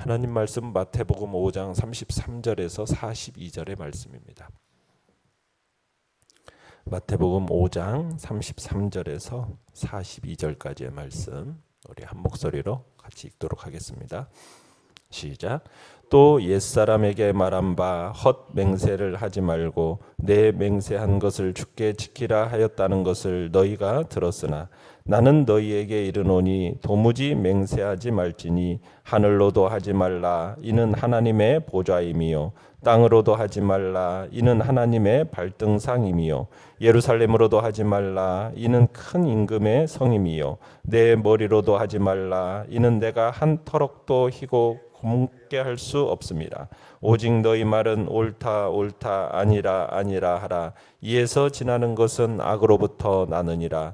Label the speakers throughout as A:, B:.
A: 하나님 말씀 마태복음 5장 33절에서 42절의 말씀입니다. 마태복음 5장 33절에서 42절까지의 말씀 우리 한 목소리로 같이 읽도록 하겠습니다. 시작. 또 옛사람에게 말한 바 헛 맹세를 하지 말고 내 맹세한 것을 주께 지키라 하였다는 것을 너희가 들었으나 나는 너희에게 이르노니 도무지 맹세하지 말지니 하늘로도 하지 말라 이는 하나님의 보좌임이요 땅으로도 하지 말라 이는 하나님의 발등상임이요 예루살렘으로도 하지 말라 이는 큰 임금의 성임이요 내 머리로도 하지 말라 이는 내가 한 터럭도 희고 곪게 할 수 없습니다. 오직 너희 말은 옳다 옳다 아니라 아니라 하라. 이에서 지나는 것은 악으로부터 나느니라.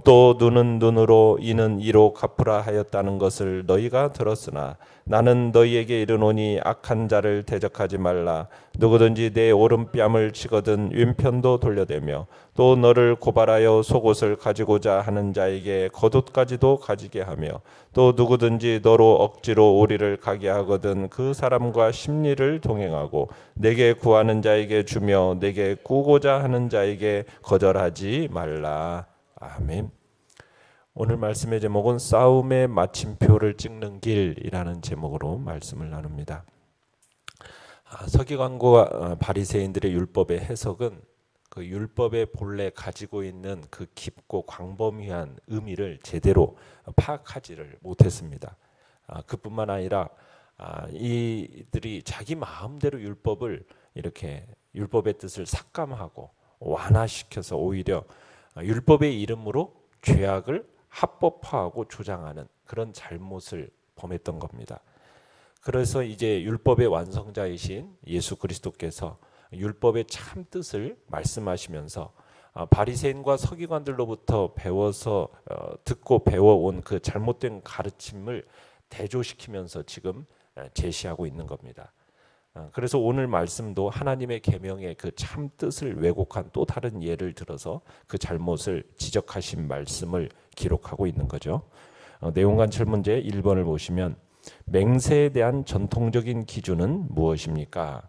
A: 또 눈은 눈으로 이는 이로 갚으라 하였다는 것을 너희가 들었으나 나는 너희에게 이르노니 악한 자를 대적하지 말라. 누구든지 내 오른뺨을 치거든 왼편도 돌려대며 또 너를 고발하여 속옷을 가지고자 하는 자에게 겉옷까지도 가지게 하며 또 누구든지 너로 억지로 오리를 가게 하거든 그 사람과 심리를 동행하고 내게 구하는 자에게 주며 내게 구고자 하는 자에게 거절하지 말라. 아멘. 오늘 말씀의 제목은 싸움의 마침표를 찍는 길이라는 제목으로 말씀을 나눕니다. 서기관과 바리새인들의 율법의 해석은 그 율법의 본래 가지고 있는 그 깊고 광범위한 의미를 제대로 파악하지를 못했습니다. 그뿐만 아니라 이들이 자기 마음대로 율법을 이렇게 율법의 뜻을 삭감하고 완화시켜서 오히려 율법의 이름으로 죄악을 합법화하고 조장하는 그런 잘못을 범했던 겁니다. 그래서 이제 율법의 완성자이신 예수 그리스도께서 율법의 참 뜻을 말씀하시면서 바리새인과 서기관들로부터 배워서 듣고 배워온 그 잘못된 가르침을 대조시키면서 지금 제시하고 있는 겁니다. 그래서 오늘 말씀도 하나님의 계명의 그 참 뜻을 왜곡한 또 다른 예를 들어서 그 잘못을 지적하신 말씀을 기록하고 있는 거죠. 내용관찰 문제 1번을 보시면 맹세에 대한 전통적인 기준은 무엇입니까?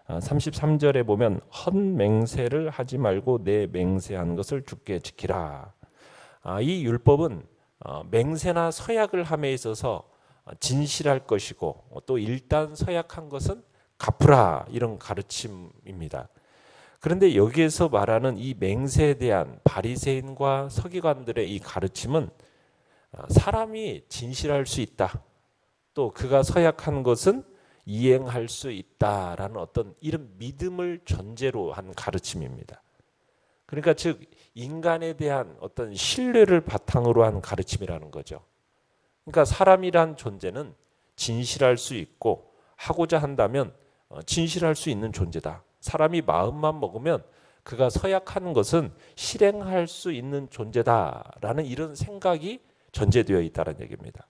A: 33절에 보면 헛 맹세를 하지 말고 내 맹세한 것을 주께 지키라. 이 율법은 맹세나 서약을 함에 있어서 진실할 것이고 또 일단 서약한 것은 갚으라 이런 가르침입니다. 그런데 여기에서 말하는 이 맹세에 대한 바리새인과 서기관들의 이 가르침은 사람이 진실할 수 있다. 또 그가 서약한 것은 이행할 수 있다라는 어떤 이런 믿음을 전제로 한 가르침입니다. 그러니까 즉 인간에 대한 어떤 신뢰를 바탕으로 한 가르침이라는 거죠. 그러니까 사람이란 존재는 진실할 수 있고 하고자 한다면 진실할 수 있는 존재다. 사람이 마음만 먹으면 그가 서약하는 것은 실행할 수 있는 존재다라는 이런 생각이 전제되어 있다는 얘기입니다.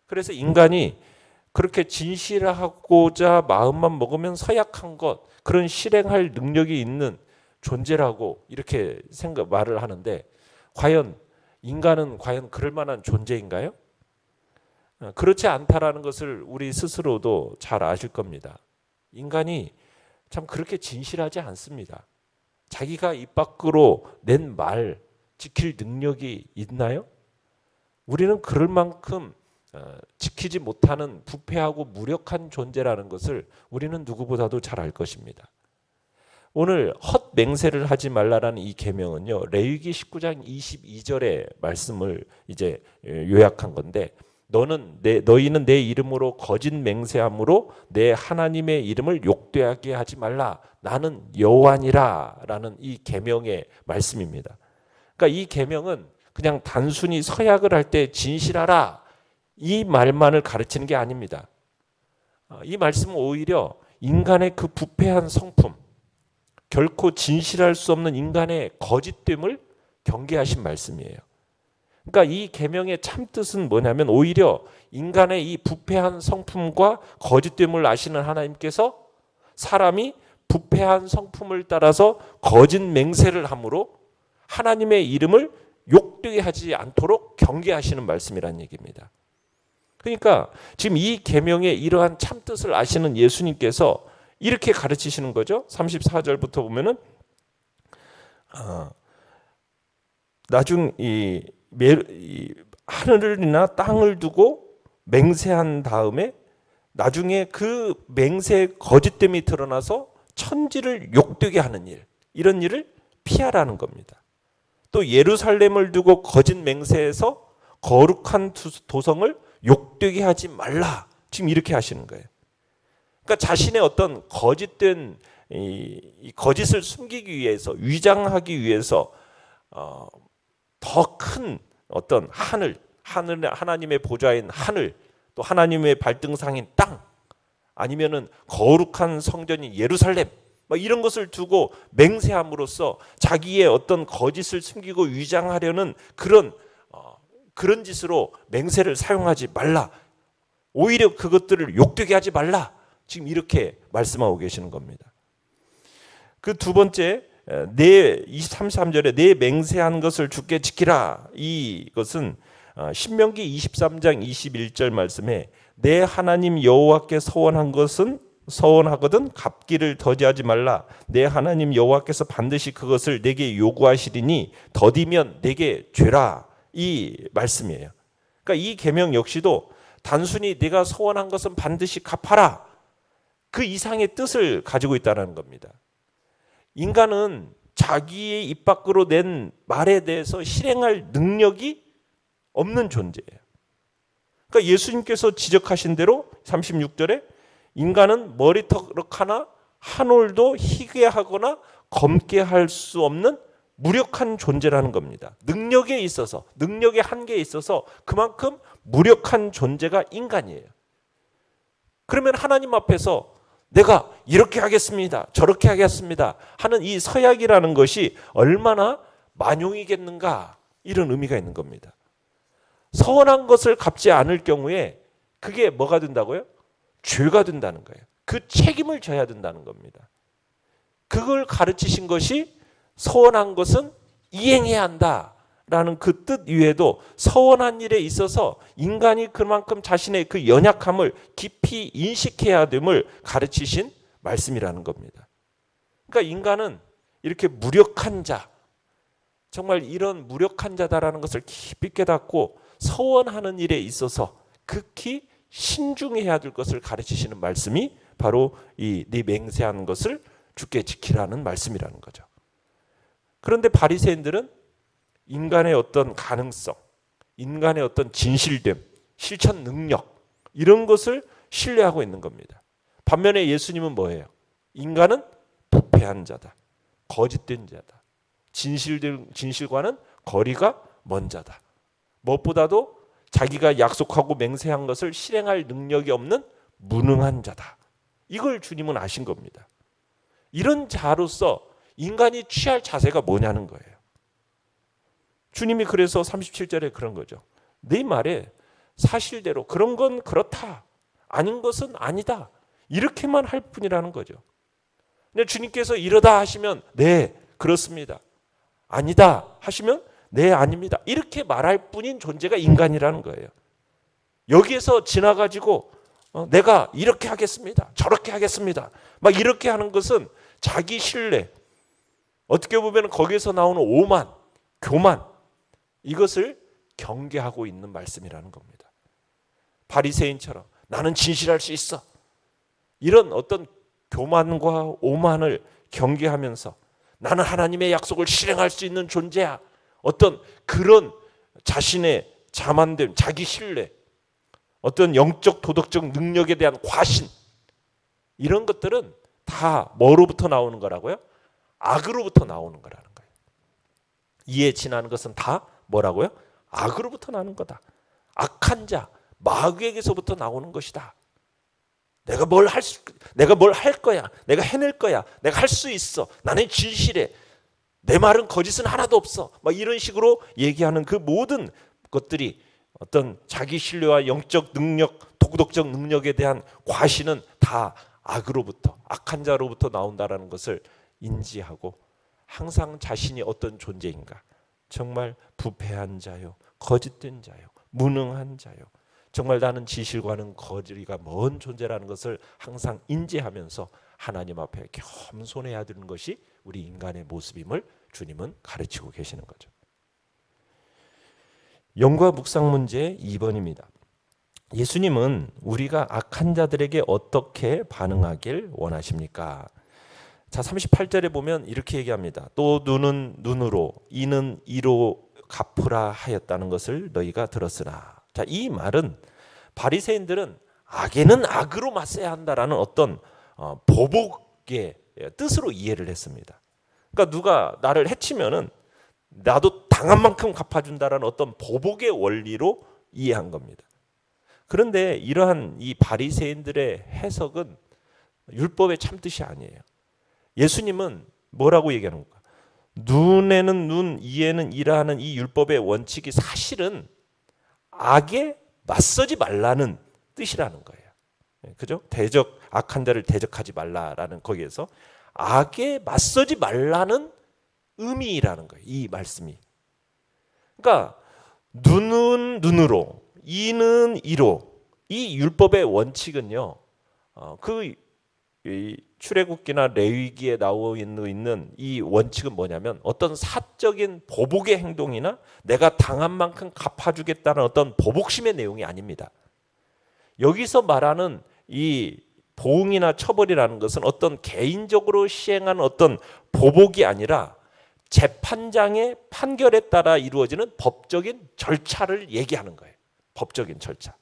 A: 그래서 인간이 그렇게 진실하고자 마음만 먹으면 서약한 것, 그런 실행할 능력이 있는 존재라고 이렇게 말을 하는데 과연 인간은 과연 그럴 만한 존재인가요? 그렇지 않다라는 것을 우리 스스로도 잘 아실 겁니다. 인간이 참 그렇게 진실하지 않습니다. 자기가 입 밖으로 낸 말 지킬 능력이 있나요? 우리는 그럴 만큼 지키지 못하는 부패하고 무력한 존재라는 것을 우리는 누구보다도 잘 알 것입니다. 오늘 헛 맹세를 하지 말라라는 이 계명은요, 레위기 19장 22절의 말씀을 이제 요약한 건데 너희는 내 이름으로 거짓 맹세함으로 내 하나님의 이름을 욕되게 하지 말라. 나는 여호와니라라는 이 계명의 말씀입니다. 그러니까 이 계명은 그냥 단순히 서약을 할 때 진실하라 이 말만을 가르치는 게 아닙니다. 이 말씀은 오히려 인간의 그 부패한 성품, 결코 진실할 수 없는 인간의 거짓됨을 경계하신 말씀이에요. 그러니까 이 계명의 참 뜻은 뭐냐면 오히려 인간의 이 부패한 성품과 거짓됨을 아시는 하나님께서 사람이 부패한 성품을 따라서 거짓 맹세를 함으로 하나님의 이름을 욕되게 하지 않도록 경계하시는 말씀이란 얘기입니다. 그러니까 지금 이 계명의 이러한 참뜻을 아시는 예수님께서 이렇게 가르치시는 거죠. 34절부터 보면은 나중 이 하늘이나 땅을 두고 맹세한 다음에 나중에 그 맹세의 거짓됨이 드러나서 천지를 욕되게 하는 일, 이런 일을 피하라는 겁니다. 또 예루살렘을 두고 거짓 맹세해서 거룩한 도성을 욕되게 하지 말라. 지금 이렇게 하시는 거예요. 그러니까 자신의 어떤 거짓된 이 거짓을 숨기기 위해서, 위장하기 위해서 더 큰 어떤 하늘, 하나님의 보좌인 하늘, 또 하나님의 발등상인 땅, 아니면은 거룩한 성전인 예루살렘, 이런 것을 두고 맹세함으로써 자기의 어떤 거짓을 숨기고 위장하려는 그런 짓으로 맹세를 사용하지 말라. 오히려 그것들을 욕되게 하지 말라. 지금 이렇게 말씀하고 계시는 겁니다. 그 두 번째, 내 23절에 내 맹세한 것을 주께 지키라. 이것은 신명기 23장 21절 말씀에 내 하나님 여호와께 서원한 것은 서원하거든 갚기를 더디하지 말라. 내 하나님 여호와께서 반드시 그것을 내게 요구하시리니 더디면 내게 죄라. 이 말씀이에요. 그러니까 이 계명 역시도 단순히 내가 서원한 것은 반드시 갚아라, 그 이상의 뜻을 가지고 있다는 겁니다. 인간은 자기의 입 밖으로 낸 말에 대해서 실행할 능력이 없는 존재예요. 그러니까 예수님께서 지적하신 대로 36절에 인간은 머리털 하나 한 올도 희게 하거나 검게 할 수 없는 무력한 존재라는 겁니다. 능력에 있어서, 능력의 한계에 있어서 그만큼 무력한 존재가 인간이에요. 그러면 하나님 앞에서 내가 이렇게 하겠습니다, 저렇게 하겠습니다 하는 이 서약이라는 것이 얼마나 만용이겠는가, 이런 의미가 있는 겁니다. 서원한 것을 갚지 않을 경우에 그게 뭐가 된다고요? 죄가 된다는 거예요. 그 책임을 져야 된다는 겁니다. 그걸 가르치신 것이 서원한 것은 이행해야 한다라는 그 뜻 이외에도 서원한 일에 있어서 인간이 그만큼 자신의 그 연약함을 깊이 인식해야 됨을 가르치신 말씀이라는 겁니다. 그러니까 인간은 이렇게 무력한 자, 정말 이런 무력한 자다라는 것을 깊이 깨닫고 서원하는 일에 있어서 극히 신중해야 될 것을 가르치시는 말씀이 바로 이 네 맹세하는 것을 주께 지키라는 말씀이라는 거죠. 그런데 바리새인들은 인간의 어떤 가능성, 인간의 어떤 진실됨, 실천 능력, 이런 것을 신뢰하고 있는 겁니다. 반면에 예수님은 뭐예요? 인간은 부패한 자다, 거짓된 자다, 진실과는 거리가 먼 자다, 무엇보다도 자기가 약속하고 맹세한 것을 실행할 능력이 없는 무능한 자다. 이걸 주님은 아신 겁니다. 이런 자로서 인간이 취할 자세가 뭐냐는 거예요. 주님이 그래서 37절에 그런 거죠. 네 말에 사실대로 그런 건 그렇다, 아닌 것은 아니다, 이렇게만 할 뿐이라는 거죠. 근데 주님께서 이러다 하시면 네 그렇습니다, 아니다 하시면 네 아닙니다, 이렇게 말할 뿐인 존재가 인간이라는 거예요. 여기에서 지나가지고 내가 이렇게 하겠습니다, 저렇게 하겠습니다 막 이렇게 하는 것은 자기 신뢰, 어떻게 보면 거기에서 나오는 오만, 교만, 이것을 경계하고 있는 말씀이라는 겁니다. 바리새인처럼 나는 진실할 수 있어, 이런 어떤 교만과 오만을 경계하면서 나는 하나님의 약속을 실행할 수 있는 존재야, 어떤 그런 자신의 자만됨, 자기 신뢰, 어떤 영적 도덕적 능력에 대한 과신, 이런 것들은 다 뭐로부터 나오는 거라고요? 악으로부터 나오는 거라는 거예요. 이에 지나는 것은 다 뭐라고요? 악으로부터 나는 거다. 악한 자, 마귀에게서부터 나오는 것이다. 내가 뭘 할 거야, 내가 해낼 거야, 내가 할 수 있어, 나는 진실해, 내 말은 거짓은 하나도 없어, 막 이런 식으로 얘기하는 그 모든 것들이 어떤 자기 신뢰와 영적 능력, 도덕적 능력에 대한 과신은 다 악으로부터, 악한 자로부터 나온다라는 것을 인지하고 항상 자신이 어떤 존재인가, 정말 부패한 자요, 거짓된 자요, 무능한 자요, 정말 나는 진실과는 거리가 먼 존재라는 것을 항상 인지하면서 하나님 앞에 겸손해야 되는 것이 우리 인간의 모습임을 주님은 가르치고 계시는 거죠. 영과 묵상 문제 2번입니다. 예수님은 우리가 악한 자들에게 어떻게 반응하길 원하십니까? 자, 38절에 보면 이렇게 얘기합니다. 또 눈은 눈으로 이는 이로 갚으라 하였다는 것을 너희가 들었으나. 자, 이 말은 바리새인들은 악에는 악으로 맞서야 한다라는 어떤 보복의 뜻으로 이해를 했습니다. 그러니까 누가 나를 해치면은 나도 당한 만큼 갚아준다라는 어떤 보복의 원리로 이해한 겁니다. 그런데 이러한 이 바리새인들의 해석은 율법의 참뜻이 아니에요. 예수님은 뭐라고 얘기하는 건가? 눈에는 눈, 이에는 이라 하는 이 율법의 원칙이 사실은 악에 맞서지 말라는 뜻이라는 거예요. 그죠? 악한 자를 대적하지 말라라는 거기에서 악에 맞서지 말라는 의미라는 거예요. 이 말씀이. 그러니까 눈은 눈으로, 이는 이로. 이 율법의 원칙은요. 출애굽기나 레위기에 나와 있는 이 원칙은 뭐냐면 어떤 사적인 보복의 행동이나 내가 당한 만큼 갚아주겠다는 어떤 보복심의 내용이 아닙니다. 여기서 말하는 이 보응이나 처벌이라는 것은 어떤 개인적으로 시행하는 어떤 보복이 아니라 재판장의 판결에 따라 이루어지는 법적인 절차를 얘기하는 거예요. 법적인 절차.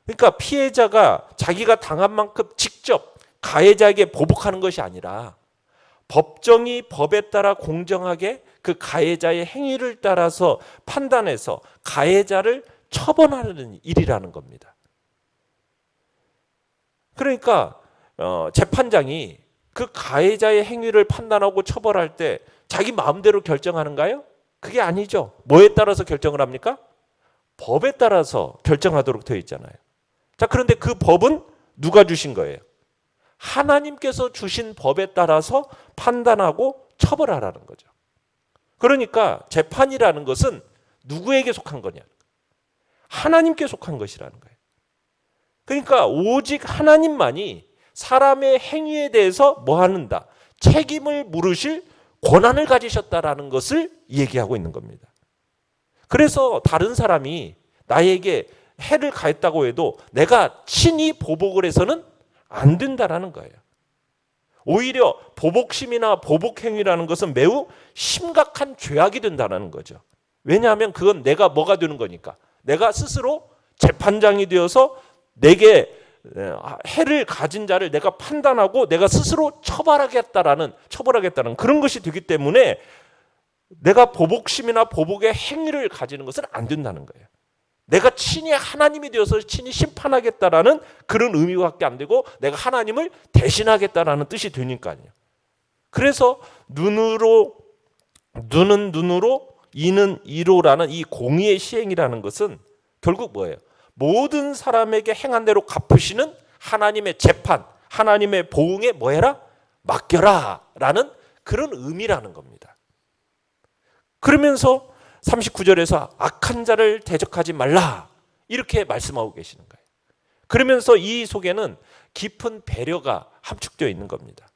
A: 그러니까 피해자가 자기가 당한 만큼 직접 가해자에게 보복하는 것이 아니라 법정이 법에 따라 공정하게 그 가해자의 행위를 따라서 판단해서 가해자를 처벌하는 일이라는 겁니다. 그러니까 재판장이 그 가해자의 행위를 판단하고 처벌할 때 자기 마음대로 결정하는가요? 그게 아니죠. 뭐에 따라서 결정을 합니까? 법에 따라서 결정하도록 되어 있잖아요. 자, 그런데 그 법은 누가 주신 거예요? 하나님께서 주신 법에 따라서 판단하고 처벌하라는 거죠. 그러니까 재판이라는 것은 누구에게 속한 거냐? 하나님께 속한 것이라는 거예요. 그러니까 오직 하나님만이 사람의 행위에 대해서 뭐 하는다? 책임을 물으실 권한을 가지셨다라는 것을 얘기하고 있는 겁니다. 그래서 다른 사람이 나에게 해를 가했다고 해도 내가 친히 보복을 해서는 안 된다라는 거예요. 오히려 보복심이나 보복행위라는 것은 매우 심각한 죄악이 된다는 거죠. 왜냐하면 그건 내가 뭐가 되는 거니까. 내가 스스로 재판장이 되어서 내게 해를 가진 자를 내가 판단하고 내가 스스로 처벌하겠다는 그런 것이 되기 때문에 내가 보복심이나 보복의 행위를 가지는 것은 안 된다는 거예요. 내가 친히 하나님이 되어서 친히 심판하겠다라는 그런 의미밖에 안 되고 내가 하나님을 대신하겠다라는 뜻이 되니까요. 그래서 눈은 눈으로 이는 이로라는 이 공의의 시행이라는 것은 결국 뭐예요? 모든 사람에게 행한 대로 갚으시는 하나님의 재판, 하나님의 보응에 뭐해라? 맡겨라 라는 그런 의미라는 겁니다. 그러면서 39절에서 악한 자를 대적하지 말라 이렇게 말씀하고 계시는 거예요. 그러면서 이 속에는 깊은 배려가 함축되어 있는 겁니다.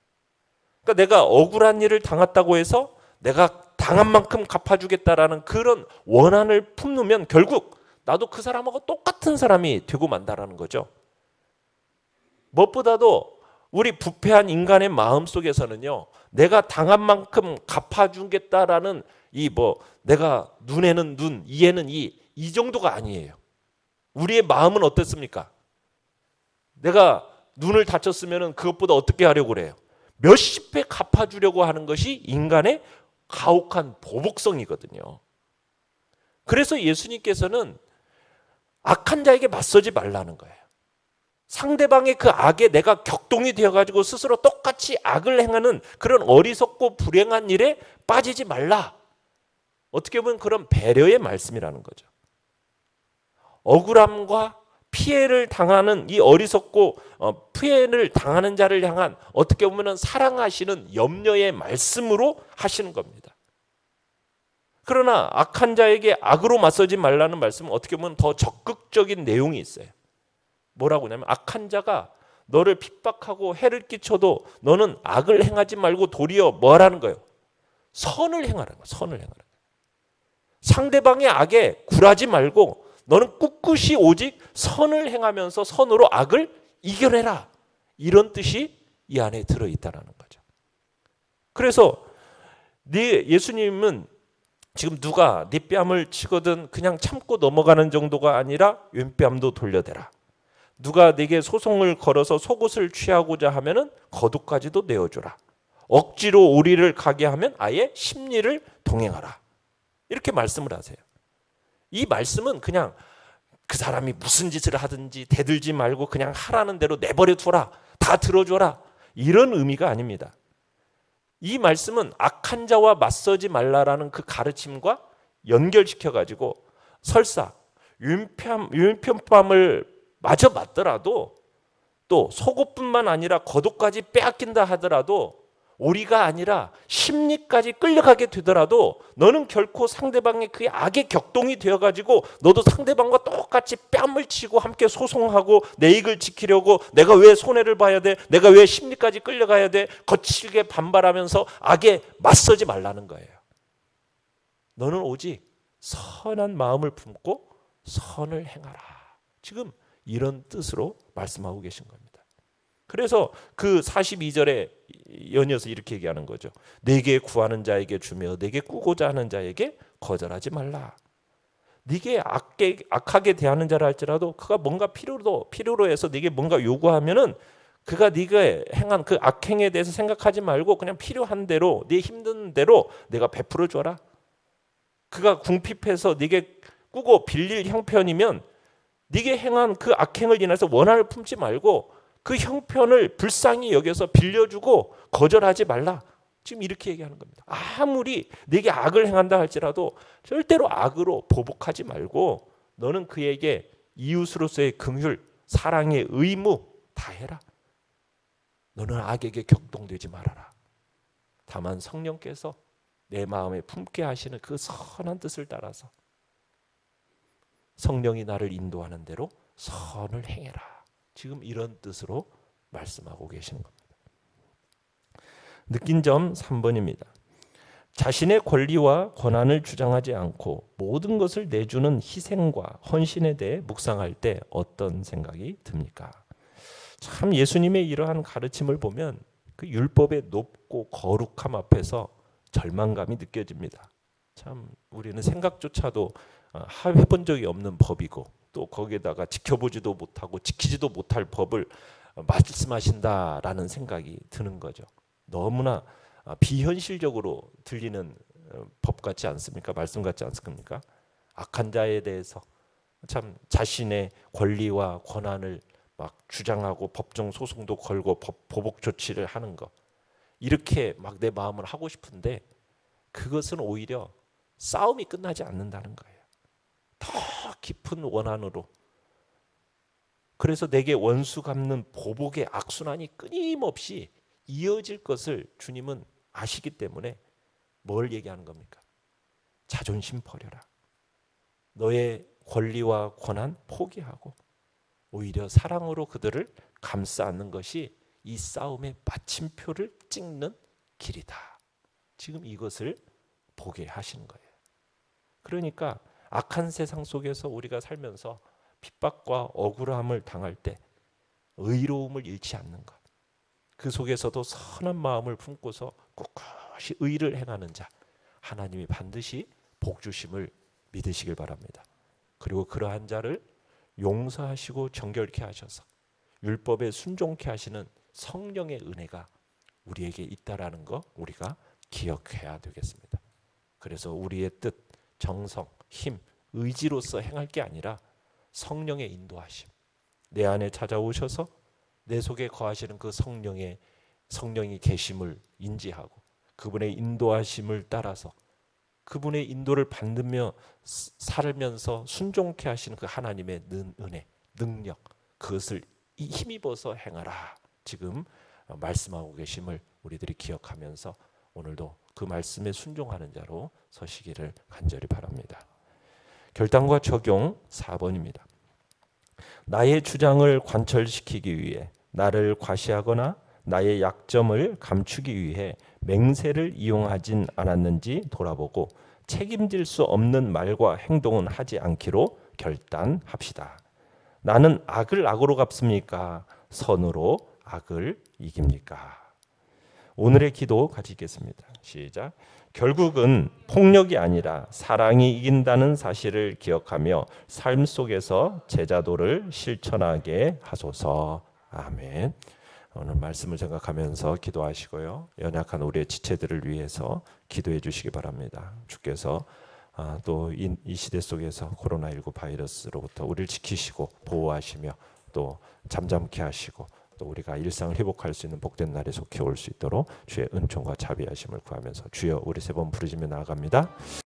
A: 그러니까 내가 억울한 일을 당했다고 해서 내가 당한 만큼 갚아주겠다라는 그런 원한을 품으면 결국 나도 그 사람하고 똑같은 사람이 되고 만다라는 거죠. 무엇보다도 우리 부패한 인간의 마음 속에서는요, 내가 당한 만큼 갚아주겠다라는 내가 눈에는 눈, 이에는 이 정도가 아니에요. 우리의 마음은 어떻습니까? 내가 눈을 다쳤으면 그것보다 어떻게 하려고 그래요? 몇십 배 갚아주려고 하는 것이 인간의 가혹한 보복성이거든요. 그래서 예수님께서는 악한 자에게 맞서지 말라는 거예요. 상대방의 그 악에 내가 격동이 되어가지고 스스로 똑같이 악을 행하는 그런 어리석고 불행한 일에 빠지지 말라. 어떻게 보면 그런 배려의 말씀이라는 거죠. 억울함과 피해를 당하는 이 어리석고 피해를 당하는 자를 향한 어떻게 보면 사랑하시는 염려의 말씀으로 하시는 겁니다. 그러나 악한 자에게 악으로 맞서지 말라는 말씀은 어떻게 보면 더 적극적인 내용이 있어요. 뭐라고 하냐면 악한 자가 너를 핍박하고 해를 끼쳐도 너는 악을 행하지 말고 도리어 뭐라는 거예요? 선을 행하라는 거예요. 선을 행하라는 거예요. 상대방의 악에 굴하지 말고 너는 꿋꿋이 오직 선을 행하면서 선으로 악을 이겨내라. 이런 뜻이 이 안에 들어있다는 거죠. 그래서 예수님은 지금 누가 네 뺨을 치거든 그냥 참고 넘어가는 정도가 아니라 왼뺨도 돌려대라. 누가 네게 소송을 걸어서 속옷을 취하고자 하면은 겉옷까지도 내어주라. 억지로 오리를 가게 하면 아예 심리를 동행하라. 이렇게 말씀을 하세요. 이 말씀은 그냥 그 사람이 무슨 짓을 하든지 대들지 말고 그냥 하라는 대로 내버려 두라. 다 들어줘라. 이런 의미가 아닙니다. 이 말씀은 악한 자와 맞서지 말라라는 그 가르침과 연결시켜 가지고 설사 왼편뺨을 마저 맞더라도 또 속옷뿐만 아니라 겉옷까지 빼앗긴다 하더라도 오리가 아니라 심리까지 끌려가게 되더라도 너는 결코 상대방의 그 악의 격동이 되어가지고 너도 상대방과 똑같이 뺨을 치고 함께 소송하고 내 이익을 지키려고 내가 왜 손해를 봐야 돼? 내가 왜 심리까지 끌려가야 돼? 거칠게 반발하면서 악에 맞서지 말라는 거예요. 너는 오직 선한 마음을 품고 선을 행하라. 지금 이런 뜻으로 말씀하고 계신 겁니다. 그래서 그 42절에 연이어서 이렇게 얘기하는 거죠. 내게 구하는 자에게 주며 내게 꾸고자 하는 자에게 거절하지 말라. 네게 악하게 대하는 자라 할지라도 그가 뭔가 필요로 해서 네게 뭔가 요구하면은 그가 네가 행한 그 악행에 대해서 생각하지 말고 그냥 필요한 대로 네 힘든 대로 내가 베풀어 줘라. 그가 궁핍해서 네게 꾸고 빌릴 형편이면 네게 행한 그 악행을 인해서 원한을 품지 말고 그 형편을 불쌍히 여겨서 빌려주고 거절하지 말라. 지금 이렇게 얘기하는 겁니다. 아무리 네게 악을 행한다 할지라도 절대로 악으로 보복하지 말고 너는 그에게 이웃으로서의 긍휼, 사랑의 의무 다 해라. 너는 악에게 격동되지 말아라. 다만 성령께서 내 마음에 품게 하시는 그 선한 뜻을 따라서 성령이 나를 인도하는 대로 선을 행해라. 지금 이런 뜻으로 말씀하고 계시는 겁니다. 느낀 점 3번입니다. 자신의 권리와 권한을 주장하지 않고 모든 것을 내주는 희생과 헌신에 대해 묵상할 때 어떤 생각이 듭니까? 참 예수님의 이러한 가르침을 보면 그 율법의 높고 거룩함 앞에서 절망감이 느껴집니다. 참 우리는 생각조차도 해본 적이 없는 법이고 또 거기에다가 지켜보지도 못하고 지키지도 못할 법을 말씀하신다라는 생각이 드는 거죠. 너무나 비현실적으로 들리는 법 같지 않습니까? 말씀 같지 않습니까? 악한 자에 대해서 참 자신의 권리와 권한을 막 주장하고 법정 소송도 걸고 보복 조치를 하는 거 이렇게 막 내 마음을 하고 싶은데 그것은 오히려 싸움이 끝나지 않는다는 거예요. 더 깊은 원한으로. 그래서 내게 원수 갚는 보복의 악순환이 끊임없이 이어질 것을 주님은 아시기 때문에 뭘 얘기하는 겁니까? 자존심 버려라. 너의 권리와 권한 포기하고 오히려 사랑으로 그들을 감싸 안는 것이 이 싸움의 마침표를 찍는 길이다. 지금 이것을 보게 하시는 거예요. 그러니까 악한 세상 속에서 우리가 살면서 핍박과 억울함을 당할 때 의로움을 잃지 않는 것. 그 속에서도 선한 마음을 품고서 꿋꿋이 의를 행하는 자. 하나님이 반드시 복 주심을 믿으시길 바랍니다. 그리고 그러한 자를 용서하시고 정결케 하셔서 율법에 순종케 하시는 성령의 은혜가 우리에게 있다라는 거 우리가 기억해야 되겠습니다. 그래서 우리의 뜻, 정성, 힘, 의지로서 행할 게 아니라 성령의 인도하심. 내 안에 찾아오셔서 내 속에 거하시는 그 성령이 계심을 인지하고 그분의 인도하심을 따라서 그분의 인도를 받으며 살면서 순종케 하시는 그 하나님의 은혜, 능력 그것을 힘입어서 행하라. 지금 말씀하고 계심을 우리들이 기억하면서 오늘도 그 말씀에 순종하는 자로 서시기를 간절히 바랍니다. 결단과 적용 4번입니다. 나의 주장을 관철시키기 위해 나를 과시하거나 나의 약점을 감추기 위해 맹세를 이용하진 않았는지 돌아보고 책임질 수 없는 말과 행동은 하지 않기로 결단합시다. 나는 악을 악으로 갚습니까? 선으로 악을 이깁니까? 오늘의 기도 같이 읽겠습니다. 시작. 결국은 폭력이 아니라 사랑이 이긴다는 사실을 기억하며 삶 속에서 제자도를 실천하게 하소서. 아멘. 오늘 말씀을 생각하면서 기도하시고요. 연약한 우리의 지체들을 위해서 기도해 주시기 바랍니다. 주께서 또 이 시대 속에서 코로나19 바이러스로부터 우리를 지키시고 보호하시며 또 잠잠케 하시고 또 우리가 일상을 회복할 수 있는 복된 날에 속히 올 수 있도록 주의 은총과 자비하심을 구하면서 주여 우리 세 번 부르시며 나아갑니다.